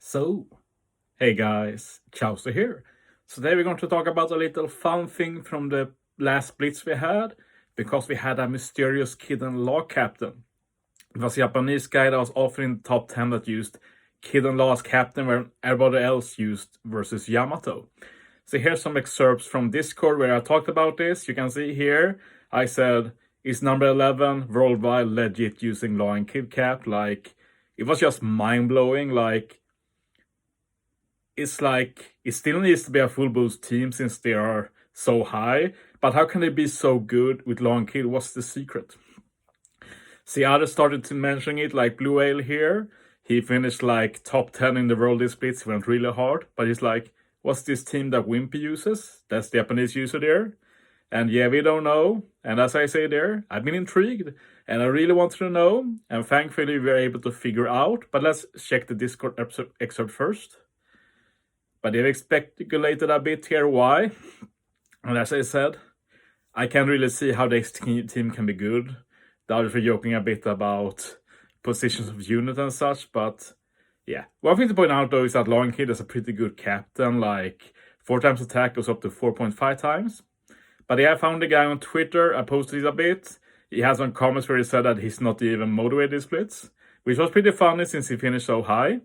So, hey guys, Chauzu here. So today we're going to talk about a little fun thing from the last blitz we had, because we had a mysterious hidden law captain. It was a Japanese guy that was often in the top 10 that used hidden law as captain, where everybody else used versus Yamato. So here's some excerpts from Discord where I talked about this. You can see here, I said, is number 11 worldwide legit using law and kid cap? Like, it was just mind-blowing. It's like it still needs to be a full boost team since they are so high, but how can they be so good with long kill? What's the secret? See, others started to mention it, like Blue Ale here. He finished like top 10 in the world this splits. He went really hard, but he's like, what's this team that Wimpy uses? That's the Japanese user there. And yeah, we don't know. And as I say there, I've been intrigued and I really wanted to know. And thankfully we were able to figure out. But let's check the Discord excerpt first. But they've speculated a bit here why. And as I said, I can't really see how this team can be good. The others were joking a bit about positions of unit and such, but yeah. One thing to point out though is that Long Kid is a pretty good captain, like 4 times attack goes up to 4.5 times. But yeah, I found the guy on Twitter, I posted it a bit. He has some comments where he said that he's not even motivated splits, which was pretty funny since he finished so high.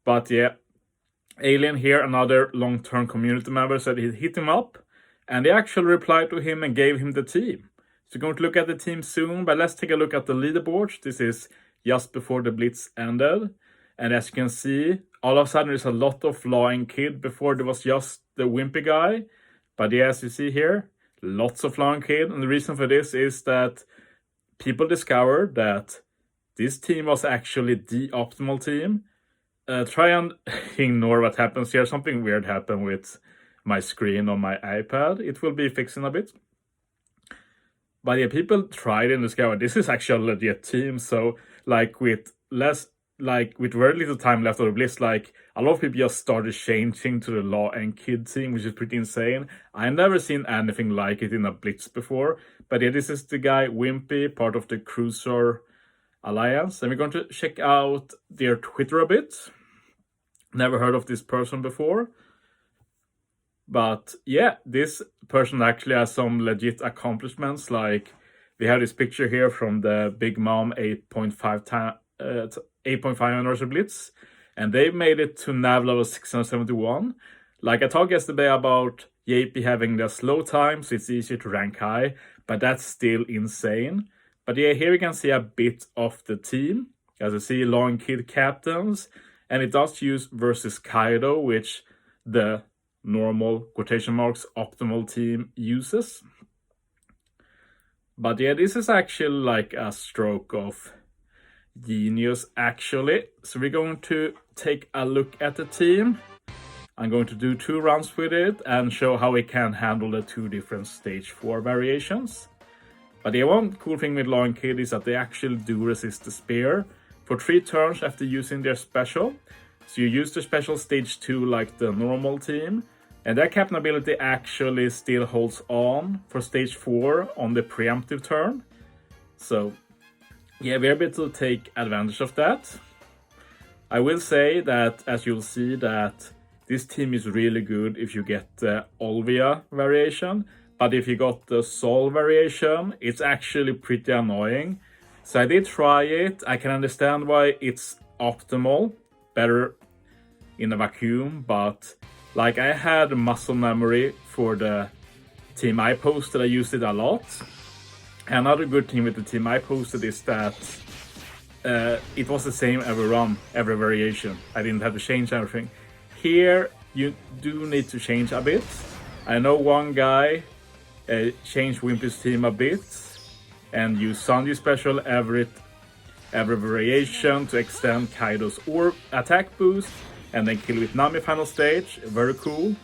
But yeah, Alien here, another long-term community member, said he'd hit him up, and they actually replied to him and gave him the team. So we're going to look at the team soon, but let's take a look at the leaderboard. This is just before the blitz ended, and as you can see, all of a sudden there's a lot of Law and Kid. Before there was just the Wimpy guy, but yeah, as you see here, lots of Law and Kid, and the reason for this is that people discovered that this team was actually the optimal team. Try and ignore what happens here. Something weird happened with my screen on my iPad. It will be fixed in a bit. But yeah, people tried and discovered this is actually a legit team. So with very little time left of the blitz, a lot of people just started changing to the Law and Kid team, which is pretty insane. I've never seen anything like it in a blitz before. But yeah, this is the guy Wimpy, part of the Cruiser Alliance, and we're going to check out their Twitter a bit. Never heard of this person before, but yeah, this person actually has some legit accomplishments. Like, we have this picture here from the Big Mom 8.5 anniversary blitz, and they've made it to nav level 671. Like I talked yesterday about JP having the slow time, so it's easier to rank high, but that's still insane. But yeah, here we can see a bit of the team. As you see, Long Kid captains. And it does use versus Kaido, which the normal, quotation marks, optimal team uses. But yeah, this is actually like a stroke of genius, actually. So we're going to take a look at the team. I'm going to do 2 rounds with it and show how we can handle the 2 different stage 4 variations. But the one cool thing with Long Kid is that they actually do resist the spear for 3 turns after using their special. So you use the special stage 2 like the normal team, and their captain ability actually still holds on for stage 4 on the preemptive turn. So yeah, we're able to take advantage of that. I will say that, as you'll see, that this team is really good if you get the Olvia variation. But if you got the Sol variation, it's actually pretty annoying. So I did try it. I can understand why it's optimal, better in a vacuum. But like, I had muscle memory for the team I posted. I used it a lot. Another good thing with the team I posted is that it was the same every run, every variation. I didn't have to change everything. Here, you do need to change a bit. I know one guy change Wimpy's team a bit and use Sanji special every variation to extend Kaido's orb attack boost and then kill with Nami final stage. Very cool.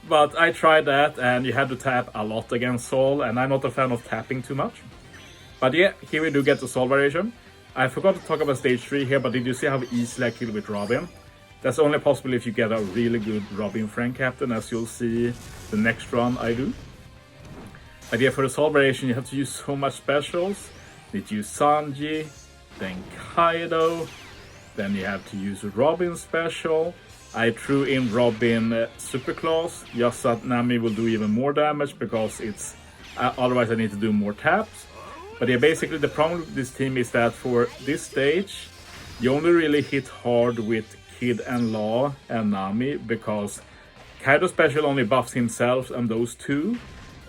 But I tried that and you had to tap a lot against Sol, and I'm not a fan of tapping too much. But yeah, here we do get the Sol variation. I forgot to talk about stage 3 here, but did you see how easily I kill with Robin? That's only possible if you get a really good Robin friend captain, as you'll see the next run I do. But yeah, for the Sol variation, you have to use so much specials. You need to use Sanji, then Kaido, Then you have to use Robin special. I threw in Robin super class, just so that Nami will do even more damage because it's otherwise I need to do more taps. But yeah, basically the problem with this team is that for this stage, you only really hit hard with Kid and Law and Nami because Kaido special only buffs himself and those two.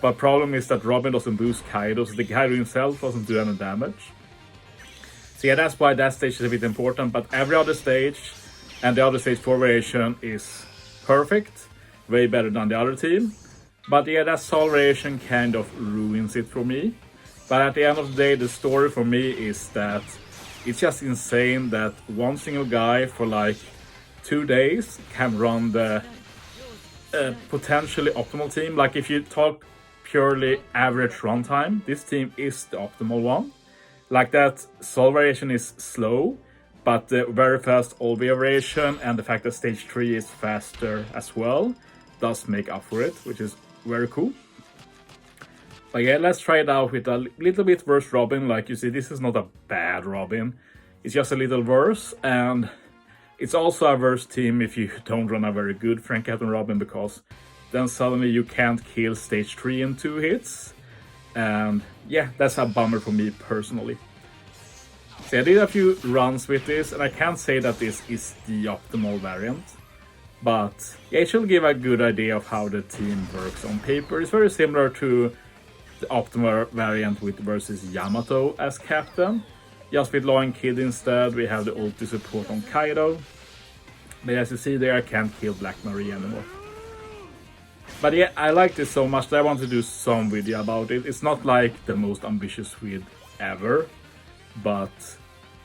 But problem is that Robin doesn't boost Kaido, so the Kaido himself doesn't do any damage. So yeah, that's why that stage is a bit important, but every other stage and the other stage 4 variation is perfect, way better than the other team. But yeah, that Sol variation kind of ruins it for me. But at the end of the day, the story for me is that it's just insane that one single guy for like 2 days can run the potentially optimal team. Like if you talk purely average runtime, this team is the optimal one. Like that Sol variation is slow, but the very fast OV variation and the fact that stage 3 is faster as well does make up for it, which is very cool. But yeah, let's try it out with a little bit worse Robin. Like you see, this is not a bad Robin. It's just a little worse, and it's also a worse team if you don't run a very good Frank Captain Robin, because then suddenly you can't kill stage 3 in 2 hits. And yeah, that's a bummer for me personally. So I did a few runs with this, and I can't say that this is the optimal variant. But yeah, it should give a good idea of how the team works on paper. It's very similar to the optimal variant with versus Yamato as captain. Just with Law and Kid instead, we have the ulti support on Kaido. But as you see there, I can't kill Black Maria anymore. But yeah, I like this so much that I want to do some video about it. It's not like the most ambitious Swede ever, but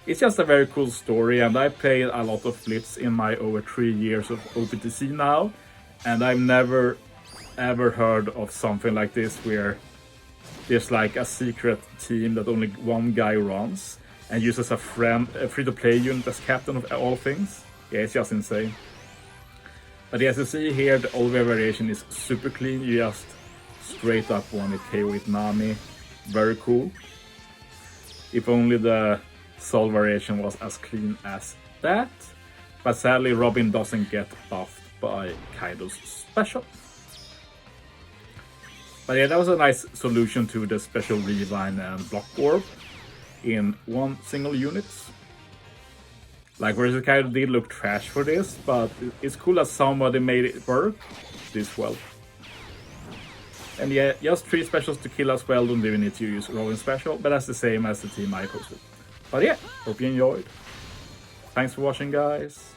it's just a very cool story, and I played a lot of Blitz in my over 3 years of OPTC now, and I've never ever heard of something like this where there's like a secret team that only one guy runs and uses a free-to-play unit as captain of all things. Yeah, it's just insane. But as you see here, the OV variation is super clean. You just straight up won it KO with Nami. Very cool. If only the Sol variation was as clean as that. But sadly, Robin doesn't get buffed by Kaido's special. But yeah, that was a nice solution to the special Rewind and Block Orb in one single unit. Like versus Kaido did look trash for this, but it's cool that somebody made it work this well. And yeah, just 3 specials to kill as well, don't even need to use Robin special, but that's the same as the team I posted. But yeah, hope you enjoyed. Thanks for watching, guys.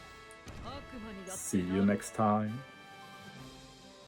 See you next time.